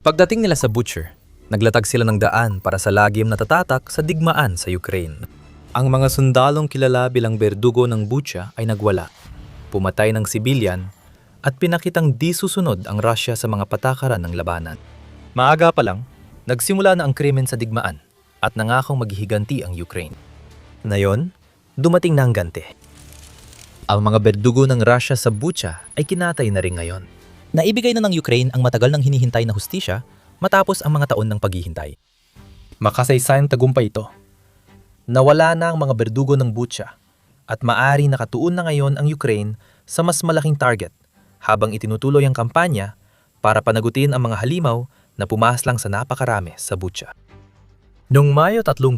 Pagdating nila sa Butcher, naglatag sila ng daan para sa lagim na tatatak sa digmaan sa Ukraine. Ang mga sundalong kilala bilang berdugo ng Bucha ay nagwala, pumatay ng sibilyan, at pinakitang di susunod ang Russia sa mga patakaran ng labanan. Maaga pa lang, nagsimula na ang krimen sa digmaan at nangakong maghihiganti ang Ukraine. Ngayon, dumating na ang ganti. Ang mga berdugo ng Russia sa Bucha ay kinatay na rin ngayon. Naibigay na ng Ukraine ang matagal nang hinihintay na hustisya matapos ang mga taon ng paghihintay. Makasaysayang tagumpay ito. Nawala na ang mga berdugo ng Bucha at maari nakatuon na ngayon ang Ukraine sa mas malaking target habang itinutuloy ang kampanya para panagutin ang mga halimaw na pumaslang sa napakarami sa Bucha. Noong Mayo 30,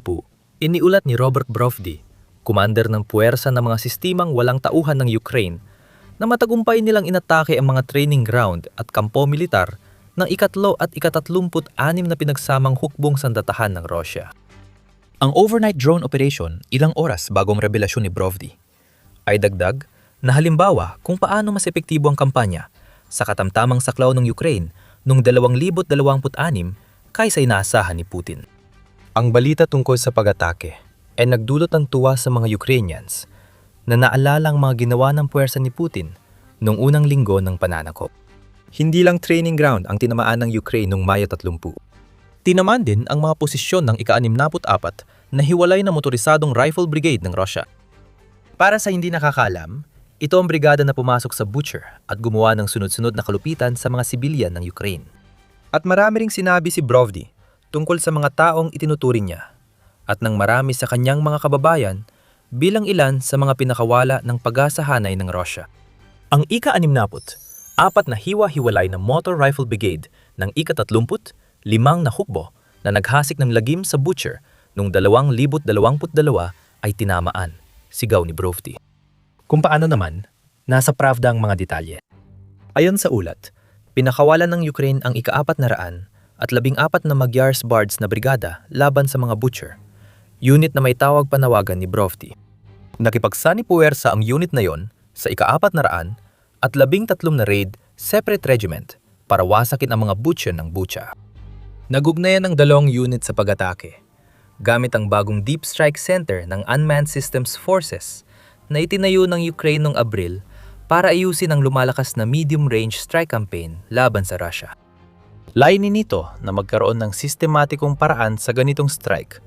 iniulat ni Robert Brovdi, commander ng puwersa ng mga sistemang walang tauhan ng Ukraine, na matagumpay nilang inatake ang mga training ground at kampo militar ng ikatlo at ika-36 na pinagsamang hukbong sandatahan ng Russia. Ang overnight drone operation, ilang oras bagong revelasyon ni Brovdi, ay dagdag na halimbawa kung paano mas epektibo ang kampanya sa katamtamang saklaw ng Ukraine noong 2026 kaysa inaasahan ni Putin. Ang balita tungkol sa pag-atake ay nagdulot ng tuwa sa mga Ukrainians na naalala ang mga ginawa ng puwersa ni Putin noong unang linggo ng pananakop. Hindi lang training ground ang tinamaan ng Ukraine noong Mayo 30. Tinamaan din ang mga posisyon ng ika-64 na hiwalay na motorisadong rifle brigade ng Russia. Para sa hindi nakakaalam, ito ang brigada na pumasok sa Butcher at gumawa ng sunod-sunod na kalupitan sa mga sibilyan ng Ukraine. At marami ring sinabi si Brovdi tungkol sa mga taong itinuturing niya at ng marami sa kanyang mga kababayan bilang ilan sa mga pinakawala ng pag-asahanay ng Russia. Ang ika-64 na hiwa-hiwalay na Motor Rifle Brigade ng ika-35 na hukbo na naghasik ng lagim sa Butcher noong 2022 ay tinamaan, sigaw ni Brovdi. Kung paano naman, nasa Pravda ang mga detalye. Ayon sa ulat, pinakawalan ng Ukraine ang ika-400 at 14 na Magyars Bards na brigada laban sa mga Butcher, unit na may tawag panawagan ni Brovdi. Nakipagsani puwersa ang unit na yon sa ika-400 at 13 na raid separate regiment para wasakin ang mga Butcher ng Bucha. Nagugnayan ang 2 unit sa pag-atake, gamit ang bagong Deep Strike Center ng Unmanned Systems Forces na itinayo ng Ukraine noong Abril para ayusin ang lumalakas na medium-range strike campaign laban sa Russia. Layunin nito na magkaroon ng sistematikong paraan sa ganitong strike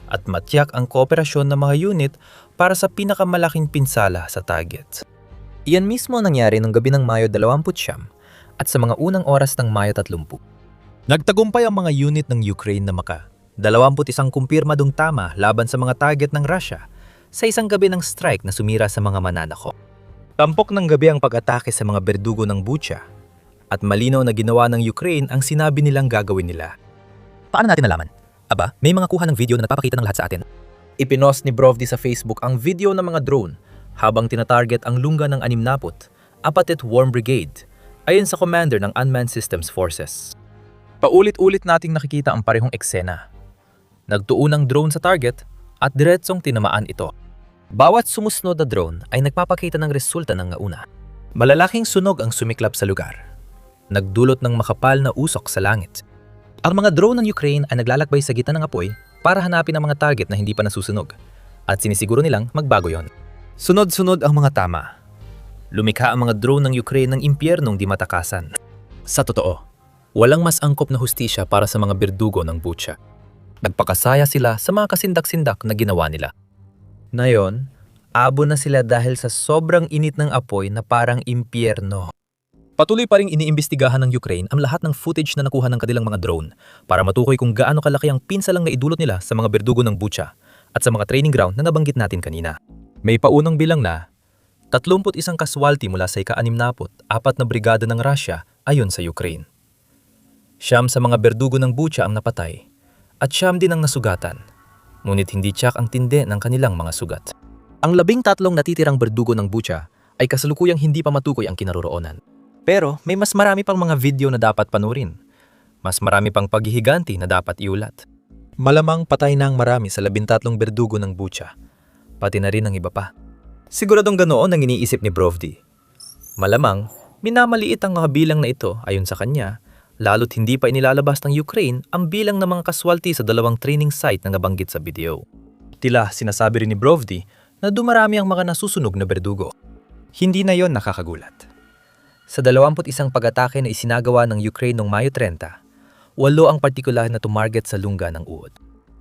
at matiyak ang kooperasyon ng mga unit para sa pinakamalaking pinsala sa target. Iyan mismo ang nangyari noong gabi ng Mayo 29 at sa mga unang oras ng Mayo 30. Nagtagumpay ang mga unit ng Ukraine na maka 21 kumpirmadong tama laban sa mga target ng Russia sa isang gabi ng strike na sumira sa mga mananakop. Tampok ng gabi ang pag-atake sa mga berdugo ng Bucha at malinaw na ginawa ng Ukraine ang sinabi nilang gagawin nila. Paano natin nalaman? Aba, may mga kuha ng video na nagpapakita ng lahat sa atin. Ipinost ni Brovdi sa Facebook ang video ng mga drone habang tinatarget ang lungga ng 60 Apatit Warm Brigade ayon sa commander ng Unmanned Systems Forces. Paulit-ulit nating nakikita ang parehong eksena. Nagtuon ang drone sa target at diretsong tinamaan ito. Bawat sumusunod na drone ay nagpapakita ng resulta ng nauna. Malalaking sunog ang sumiklap sa lugar. Nagdulot ng makapal na usok sa langit. Ang mga drone ng Ukraine ay naglalakbay sa gitna ng apoy para hanapin ang mga target na hindi pa nasusunog at sinisiguro nilang magbago yon. Sunod-sunod ang mga tama. Lumikha ang mga drone ng Ukraine ng impyernong di matakasan. Sa totoo, walang mas angkop na hustisya para sa mga berdugo ng Bucha. Nagpakasaya sila sa mga kasindak-sindak na ginawa nila. Ngayon, abo na sila dahil sa sobrang init ng apoy na parang impyerno. Patuloy pa ring iniimbestigahan ng Ukraine ang lahat ng footage na nakuha ng kanilang mga drone para matukoy kung gaano kalaki ang pinsalang naidulot nila sa mga berdugo ng Bucha at sa mga training ground na nabanggit natin kanina. May paunang bilang na 31 casualty mula sa ika-64 na brigada ng Russia ayon sa Ukraine. 9 sa mga berdugo ng Bucha ang napatay at 9 din ang nasugatan, ngunit hindi tiyak ang tindi ng kanilang mga sugat. Ang 13 natitirang berdugo ng Bucha ay kasalukuyang hindi pa matukoy ang kinaroroonan. Pero may mas marami pang mga video na dapat panurin. Mas marami pang paghihiganti na dapat iulat. Malamang patay na ang marami sa 13 berdugo ng Bucha, pati na rin ang iba pa. Siguradong ganoon ang iniisip ni Brovdi. Malamang, minamaliit ang mga bilang na ito ayon sa kanya lalo't hindi pa inilalabas ng Ukraine ang bilang ng mga kaswalti sa dalawang training site na nabanggit sa video. Tila sinasabi rin ni Brovdi na dumarami ang mga nasusunog na berdugo. Hindi na yon nakakagulat. Sa 21 pag-atake na isinagawa ng Ukraine noong Mayo 30, 8 ang partikular na tumarget sa lungga ng Uod.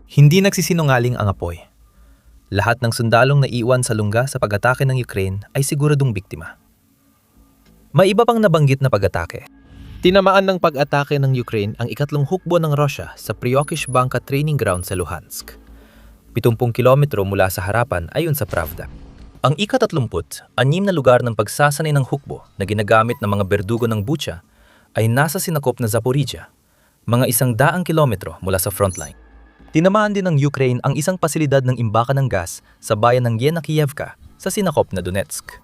Hindi nagsisinungaling ang apoy. Lahat ng sundalong naiwan sa lungga sa pag-atake ng Ukraine ay siguradong biktima. May iba pang nabanggit na pag-atake. Tinamaan ng pag-atake ng Ukraine ang ikatlong hukbo ng Russia sa Pryokysh-Banka Training Ground sa Luhansk. 70 kilometro mula sa harapan ayon sa Pravda. Ang ika-30, na lugar ng pagsasanay ng hukbo na ginagamit ng mga berdugo ng Bucha ay nasa sinakop na Zaporizhia, mga 100 kilometro mula sa frontline. Tinamaan din ng Ukraine ang isang pasilidad ng imbakan ng gas sa bayan ng Yenakievka sa sinakop na Donetsk.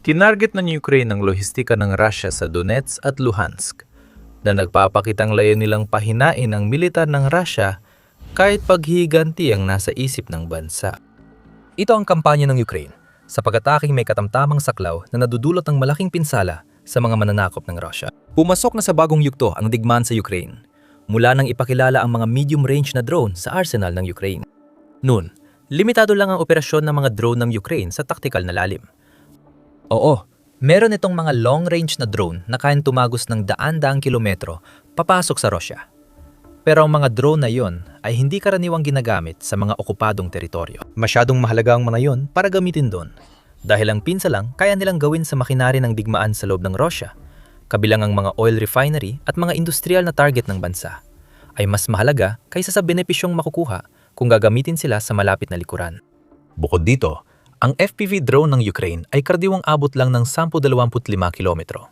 Tinarget ng Ukraine ang lohistika ng Russia sa Donetsk at Luhansk na nagpapakitang layo nilang pahinain ang militar ng Russia kahit paghihiganti ang nasa isip ng bansa. Ito ang kampanya ng Ukraine sa pag-ataking may katamtamang saklaw na nadudulot ng malaking pinsala sa mga mananakop ng Russia. Pumasok na sa bagong yugto ang digmaan sa Ukraine mula nang ipakilala ang mga medium-range na drone sa arsenal ng Ukraine. Noon, limitado lang ang operasyon ng mga drone ng Ukraine sa taktikal na lalim. Oo, meron itong mga long-range na drone na kayang tumagos ng daan-daang kilometro papasok sa Russia. Pero ang mga drone na yon ay hindi karaniwang ginagamit sa mga okupadong teritoryo. Masyadong mahalaga ang mga yon para gamitin doon. Dahil ang pinsa lang kaya nilang gawin sa makinarya ng digmaan sa loob ng Russia, kabilang ang mga oil refinery at mga industrial na target ng bansa, ay mas mahalaga kaysa sa benepisyong makukuha kung gagamitin sila sa malapit na likuran. Bukod dito, ang FPV drone ng Ukraine ay karaniwang abot lang ng 10-25 kilometro.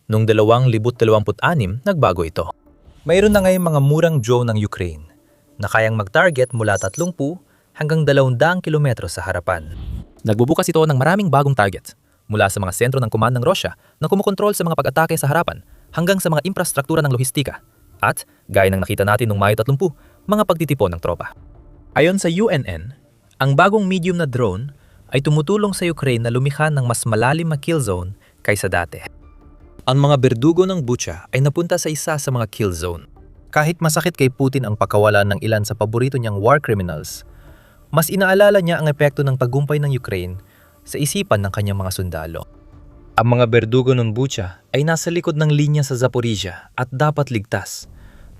Noong 2026, nagbago ito. Mayroon na ngayong mga murang drone ng Ukraine na kayang mag-target mula 30 hanggang 200 kilometro sa harapan. Nagbubukas ito ng maraming bagong targets mula sa mga sentro ng command ng Russia na kumukontrol sa mga pag-atake sa harapan hanggang sa mga infrastruktura ng lohistika at, gaya ng nakita natin noong Mayo 30, mga pagtitipon ng tropa. Ayon sa UNN, ang bagong medium na drone ay tumutulong sa Ukraine na lumikha ng mas malalim na kill zone kaysa dati. Ang mga berdugo ng Bucha ay napunta sa isa sa mga kill zone. Kahit masakit kay Putin ang pagkawalan ng ilan sa paborito niyang war criminals, mas inaalala niya ang epekto ng tagumpay ng Ukraine sa isipan ng kanyang mga sundalo. Ang mga berdugo ng Bucha ay nasa likod ng linya sa Zaporizhia at dapat ligtas,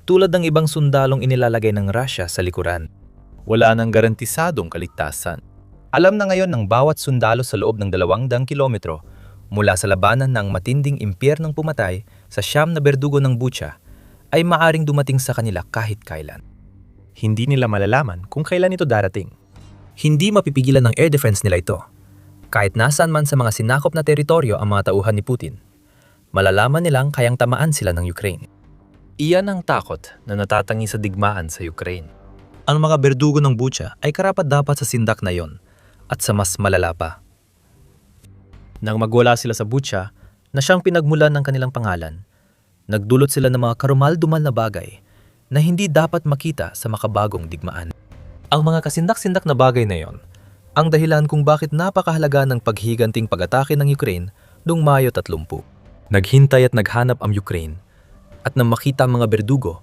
tulad ng ibang sundalong inilalagay ng Russia sa likuran. Wala nang garantisadong kaligtasan. Alam na ngayon ng bawat sundalo sa loob ng 200 kilometro mula sa labanan ng matinding impyernong pumatay sa siyam na berdugo ng Bucha ay maaring dumating sa kanila kahit kailan. Hindi nila malalaman kung kailan ito darating. Hindi mapipigilan ng air defense nila ito. Kahit nasaan man sa mga sinakop na teritoryo ang mga tauhan ni Putin, malalaman nilang kayang tamaan sila ng Ukraine. Iyan ang takot na natatangi sa digmaan sa Ukraine. Ang mga berdugo ng Bucha ay karapat-dapat sa sindak na yon at sa mas malala pa. Nang magwala sila sa Bucha na siyang pinagmulan ng kanilang pangalan, nagdulot sila ng mga karumal-dumal na bagay na hindi dapat makita sa makabagong digmaan. Ang mga kasindak-sindak na bagay na yon ang dahilan kung bakit napakahalaga ng paghiganting pag-atake ng Ukraine noong Mayo 30. Naghintay at naghanap ang Ukraine at nang makita ang mga berdugo,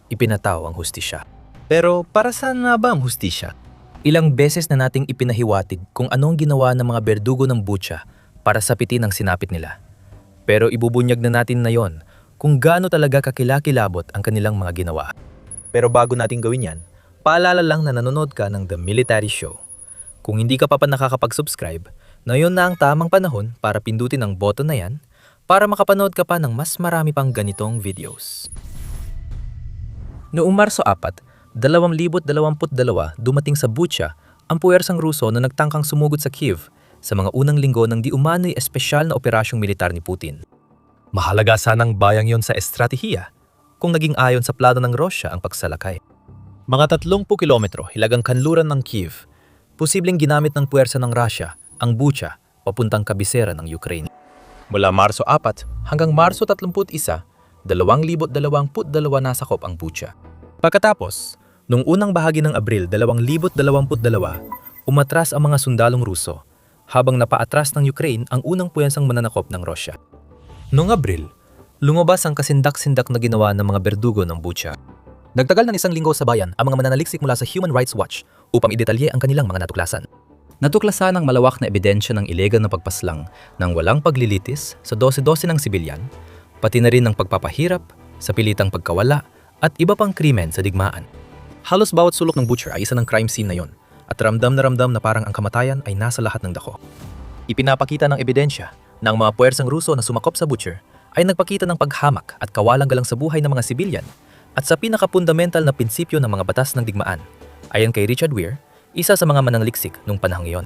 ipinataw ang hustisya. Pero para saan nga ba ang hustisya? Ilang beses na nating ipinahiwatig kung anong ginawa ng mga berdugo ng Bucha para sapitin ang sinapit nila. Pero ibubunyag na natin na yon kung gaano talaga kakilakilabot ang kanilang mga ginawa. Pero bago natin gawin yan, paalala lang na nanonood ka ng The Military Show. Kung hindi ka pa nakakapag-subscribe, na yun na ang tamang panahon para pindutin ang button na yan para makapanood ka pa ng mas marami pang ganitong videos. Noong Marso 4, 2022, dumating sa Bucha ang puwersang Ruso na nagtangkang sumugod sa Kyiv sa mga unang linggo ng di umano'y espesyal na operasyong militar ni Putin. Mahalaga sanang bayang yon sa estratehiya kung naging ayon sa plano ng Russia ang pagsalakay. Mga 30 kilometro hilagang kanluran ng Kyiv, posibleng ginamit ng puwersa ng Russia ang Bucha papuntang kabisera ng Ukraine. Mula Marso 4 hanggang Marso 31, 2022 nasakop ang Bucha. Pagkatapos, noong unang bahagi ng Abril 2022, umatras ang mga sundalong Ruso habang napaatras ng Ukraine ang unang puwersang mananakop ng Russia. Noong Abril, Lumabas ang kasindak-sindak na ginawa ng mga berdugo ng Bucha. Nagtagal ng 1 linggo sa bayan ang mga mananaliksik mula sa Human Rights Watch upang idetalye ang kanilang mga natuklasan. Natuklasan ang malawak na ebidensya ng ilegal na pagpaslang ng walang paglilitis sa 12-12 ng sibilyan, pati na rin ng pagpapahirap, sa pilitang pagkawala, at iba pang krimen sa digmaan. Halos bawat sulok ng butcher ay isa ng crime scene na yon, at ramdam na parang ang kamatayan ay nasa lahat ng dako. Ipinapakita ng ebidensya na ang mga puwersang Ruso na sumakop sa butcher ay nagpakita ng paghamak at kawalang-galang sa buhay ng mga sibilyan at sa pinakapundamental na prinsipyo ng mga batas ng digmaan, ayon kay Richard Weir, isa sa mga mananaliksik nung panahong iyon.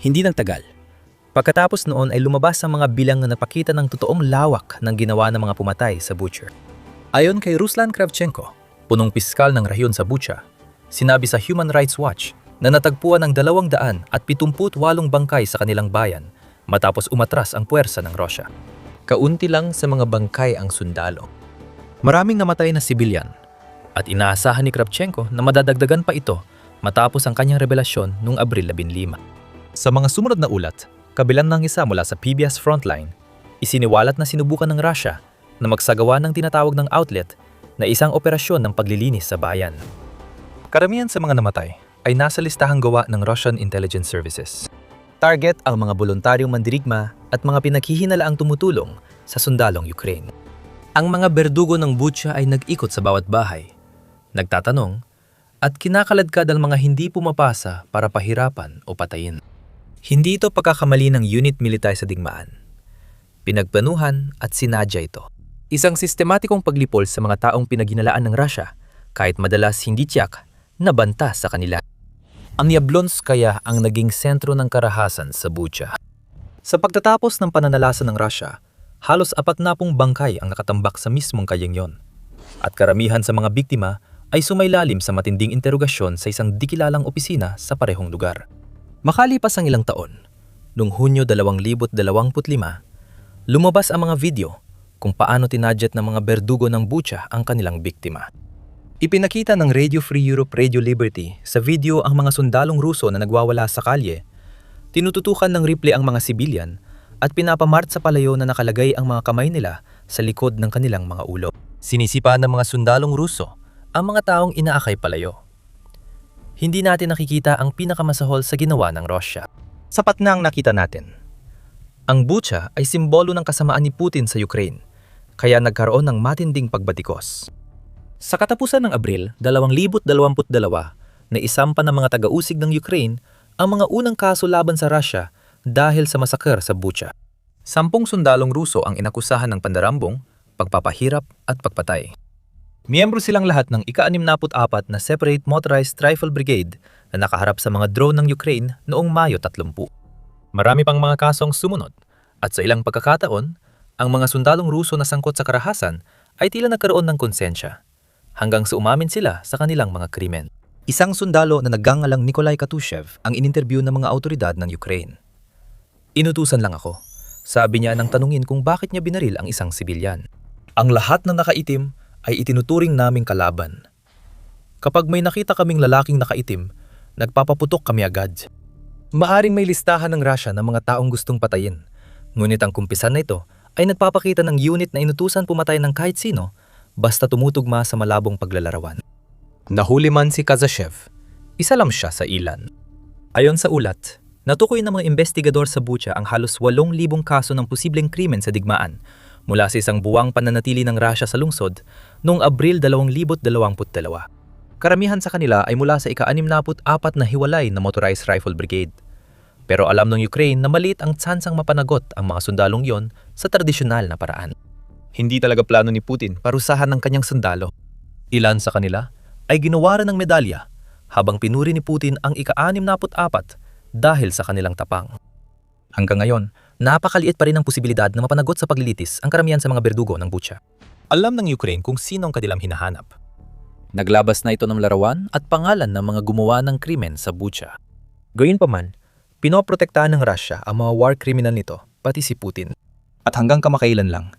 Hindi nagtagal. Pagkatapos noon ay lumabas ang mga bilang na napakita ng totoong lawak ng ginawa ng mga pumatay sa butcher. Ayon kay Ruslan Kravchenko, punong piskal ng rayon sa Bucha, sinabi sa Human Rights Watch na natagpuan ng 278 bangkay sa kanilang bayan matapos umatras ang puwersa ng Russia. Kaunti lang sa mga bangkay ang sundalo. Maraming namatay na sibilyan at inaasahan ni Kravchenko na madadagdagan pa ito matapos ang kanyang revelasyon noong Abril 15. Sa mga sumunod na ulat, kabilang ng isa mula sa PBS Frontline, isiniwalat na sinubukan ng Russia na magsagawa ng tinatawag ng outlet na isang operasyon ng paglilinis sa bayan. Karamihan sa mga namatay ay nasa listahang gawa ng Russian Intelligence Services. Target ang mga voluntaryong mandirigma at mga pinaghihinalaang tumutulong sa sundalong Ukraine. Ang mga berdugo ng Bucha ay nag-ikot sa bawat bahay, nagtatanong, at kinakaladkad ang mga hindi pumapasa para pahirapan o patayin. Hindi ito pagkakamali ng unit militar sa digmaan. Pinagplanuhan at sinadya ito. Isang sistematikong paglipol sa mga taong pinaghinalaan ng Russia, kahit madalas hindi tiyak, na banta sa kanila. Ang Yablonskaya ang naging sentro ng karahasan sa Bucha. Sa pagtatapos ng pananalasan ng Russia, halos 40 bangkay ang nakatambak sa mismong kayang yon. At karamihan sa mga biktima ay sumailalim sa matinding interogasyon sa isang dikilalang opisina sa parehong lugar. Makalipas ang ilang taon, noong Hunyo 2025, lumabas ang mga video kung paano tinadyak ng mga berdugo ng Bucha ang kanilang biktima. Ipinakita ng Radio Free Europe Radio Liberty sa video ang mga sundalong Ruso na nagwawala sa kalye, tinututukan ng rifle ang mga sibilyan at pinapamart sa palayo na nakalagay ang mga kamay nila sa likod ng kanilang mga ulo. Sinisipahan ng mga sundalong Ruso ang mga taong inaakay palayo. Hindi natin nakikita ang pinakamasahol sa ginawa ng Russia. Sapat na ang nakita natin. Ang Bucha ay simbolo ng kasamaan ni Putin sa Ukraine, kaya nagkaroon ng matinding pagbatikos. Sa katapusan ng Abril 2022, naisampa ng mga taga-usig ng Ukraine ang mga unang kaso laban sa Russia dahil sa masaker sa Bucha. 10 sundalong Ruso ang inakusahan ng pandarambong, pagpapahirap at pagpatay. Miyembro silang lahat ng ika-64 na Separate Motorized Rifle Brigade na nakaharap sa mga drone ng Ukraine noong Mayo 30. Marami pang mga kasong sumunod at sa ilang pagkakataon, ang mga sundalong Ruso na sangkot sa karahasan ay tila nagkaroon ng konsensya hanggang sa umamin sila sa kanilang mga krimen. Isang sundalo na nagngangalang Nikolai Katushev ang ininterview ng mga autoridad ng Ukraine. Inutusan lang ako. Sabi niya nang tanungin kung bakit niya binaril ang isang sibilyan. Ang lahat ng nakaitim ay itinuturing naming kalaban. Kapag may nakita kaming lalaking nakaitim, nagpapaputok kami agad. Maaring may listahan ng Russia ng mga taong gustong patayin. Ngunit ang kumpisan na ito ay nagpapakita ng unit na inutusan pumatay ng kahit sino basta tumutugma sa malabong paglalarawan. Nahuli man si Kazashev, isa lang siya sa ilan. Ayon sa ulat, natukoy ng mga investigador sa Bucha ang halos 8,000 kaso ng posibleng krimen sa digmaan mula sa isang buwang pananatili ng Russia sa lungsod noong Abril 2022. Karamihan sa kanila ay mula sa ika-64 na hiwalay na Motorized Rifle Brigade. Pero alam ng Ukraine na maliit ang tsansang mapanagot ang mga sundalong yon sa tradisyonal na paraan. Hindi talaga plano ni Putin parusahan ng kanyang sundalo. Ilan sa kanila ay ginawaran ng medalya habang pinuri ni Putin ang ika-64 dahil sa kanilang tapang. Hanggang ngayon, napakaliit pa rin ang posibilidad na mapanagot sa paglilitis ang karamihan sa mga berdugo ng Bucha. Alam ng Ukraine kung sino ang kanilang hinahanap. Naglabas na ito ng larawan at pangalan ng mga gumawa ng krimen sa Bucha. Gayunpaman, pinoprotektahan ng Russia ang mga war criminal nito, pati si Putin. At hanggang kamakailan lang,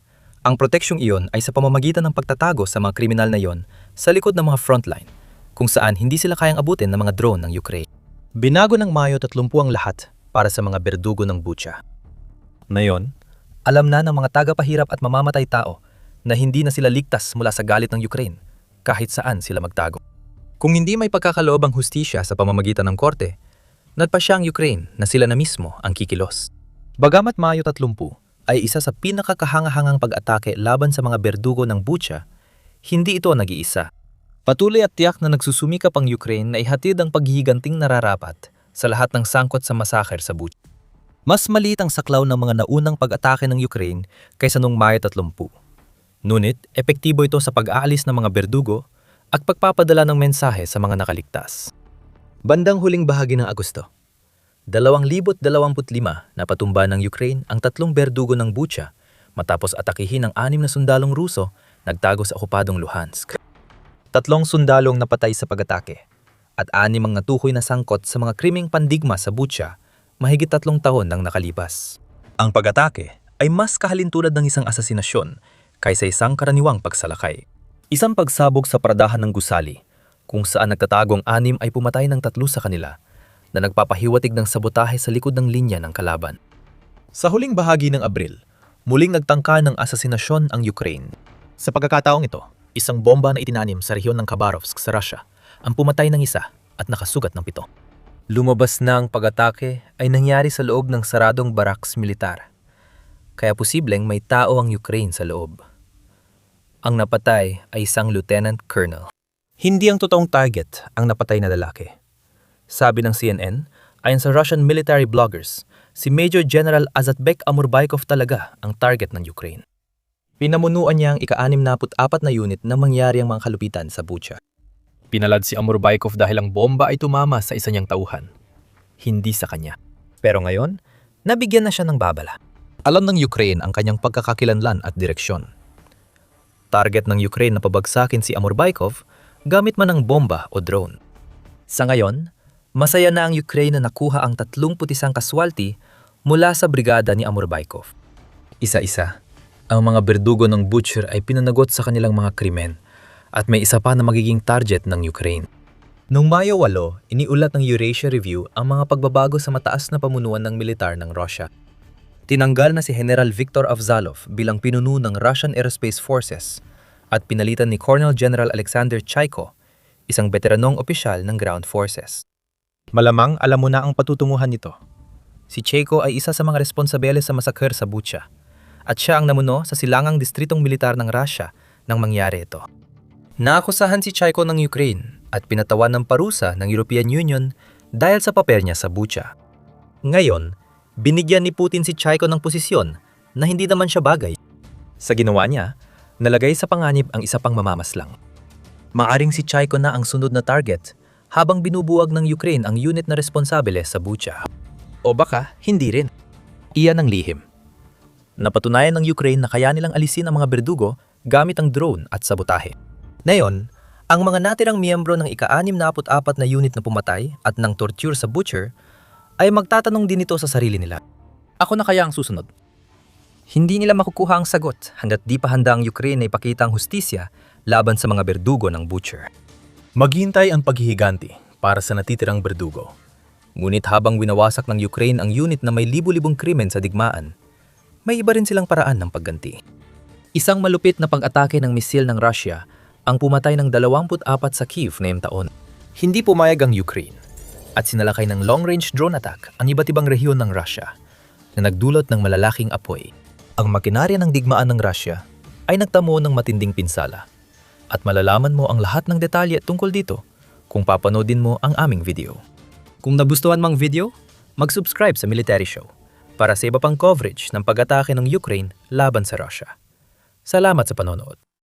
ang proteksyong iyon ay sa pamamagitan ng pagtatago sa mga kriminal na iyon sa likod ng mga frontline, kung saan hindi sila kayang abutin ng mga drone ng Ukraine. Binago ng Mayo 30 ang lahat para sa mga berdugo ng Bucha. Ngayon, Alam na ng mga tagapahirap at mamamatay tao na hindi na sila ligtas mula sa galit ng Ukraine kahit saan sila magtago. Kung hindi may pagkakaloob ang hustisya sa pamamagitan ng korte, nagpasya ang Ukraine na sila na mismo ang kikilos. Bagamat Mayo 30 ay isa sa pinakakahangahangang pag-atake laban sa mga berdugo ng Bucha, hindi ito nag-iisa. Patuloy at tiyak na nagsusumikap ang Ukraine na ihatid ang paghihiganting nararapat sa lahat ng sangkot sa masaker sa Bucha. Mas maliit ang saklaw ng mga naunang pag-atake ng Ukraine kaysa noong Mayo 30. Ngunit, epektibo ito sa pag-aalis ng mga berdugo at pagpapadala ng mensahe sa mga nakaligtas. Bandang huling bahagi ng Agosto, 2025 na patumba ng Ukraine ang 3 berdugo ng Bucha matapos atakihin ng 6 na sundalong Ruso nagtago sa okupadong Luhansk. 3 sundalong napatay sa pag-atake at 6 ang natukoy na sangkot sa mga krimeng pandigma sa Bucha mahigit 3 taon nang nakalipas. Ang pag-atake ay mas kahalintulad ng isang asasinasyon kaysa isang karaniwang pagsalakay. Isang pagsabog sa paradahan ng gusali kung saan nagtatagong 6 ay pumatay ng 3 sa kanila na nagpapahiwatig ng sabotahe sa likod ng linya ng kalaban. Sa huling bahagi ng Abril, muling nagtangka ng asasinasyon ang Ukraine. Sa pagkakataong ito, isang bomba na itinanim sa rehiyon ng Khabarovsk sa Russia ang pumatay ng 1 at nakasugat ng 7. Lumabas na ang pag-atake ay nangyari sa loob ng saradong baraks militar, kaya posibleng may tao ang Ukraine sa loob. Ang napatay ay isang lieutenant colonel. Hindi ang totoong target ang napatay na lalaki. Sabi ng CNN, ayon sa Russian military bloggers, si Major General Azatbek Amurbaikov talaga ang target ng Ukraine. Pinamunuan niya ang ika-64 na unit na mangyari ang mga kalupitan sa Bucha. Pinalad si Amurbaikov dahil ang bomba ay tumama sa isa niyang tauhan, hindi sa kanya. Pero ngayon, nabigyan na siya ng babala. Alam ng Ukraine ang kanyang pagkakakilanlan at direksyon. Target ng Ukraine na pabagsakin si Amurbaikov gamit man ng bomba o drone. Sa ngayon, masaya na ang Ukraine na nakuha ang 31 casualty mula sa brigada ni Amurbaikov. Isa-isa, ang mga berdugo ng Butcher ay pinanagot sa kanilang mga krimen at may isa pa na magiging target ng Ukraine. Noong Mayo 8, iniulat ng Eurasia Review ang mga pagbabago sa mataas na pamunuan ng militar ng Russia. Tinanggal na si General Viktor Avzalov bilang pinuno ng Russian Aerospace Forces at pinalitan ni Colonel General Alexander Chaiko, isang veteranong opisyal ng Ground Forces. Malamang alam mo na ang patutunguhan nito. Si Chaiko ay isa sa mga responsable sa massacre sa Bucha at siya ang namuno sa silangang distritong militar ng Russia nang mangyari ito. Naakusahan si Chaiko ng Ukraine at pinatawan ng parusa ng European Union dahil sa papel niya sa Bucha. Ngayon, binigyan ni Putin si Chaiko ng posisyon na hindi naman siya bagay. Sa ginawa niya, nalagay sa panganib ang isa pang mamamaslang. Maaring si Chaiko na ang sunod na target habang binubuwag ng Ukraine ang unit na responsable sa Bucha. O baka, hindi rin. Iyan ang lihim. Napatunayan ng Ukraine na kaya nilang alisin ang mga berdugo gamit ang drone at sabotahe. Ngayon, ang mga natirang miyembro ng ika-64 na unit na pumatay at ng torture sa Butcher ay magtatanong din ito sa sarili nila. Ako na kaya ang susunod? Hindi nila makukuha ang sagot hanggat di pa handa ang Ukraine na ipakita ang hustisya laban sa mga berdugo ng Butcher. Maghintay ang paghihiganti para sa natitirang berdugo. Ngunit habang winawasak ng Ukraine ang unit na may libu-libong krimen sa digmaan, may iba rin silang paraan ng pagganti. Isang malupit na pag-atake ng misil ng Russia ang pumatay ng 24 sa Kyiv ngayong taon. Hindi pumayag ang Ukraine at sinalakay ng long-range drone attack ang iba't ibang rehiyon ng Russia na nagdulot ng malalaking apoy. Ang makinarya ng digmaan ng Russia ay nagtamo ng matinding pinsala at malalaman mo ang lahat ng detalye tungkol dito kung papanoodin mo ang aming video. Kung nagustuhan mang video, mag-subscribe sa Military Show para sa iba pang coverage ng pag-atake ng Ukraine laban sa Russia. Salamat sa panonood.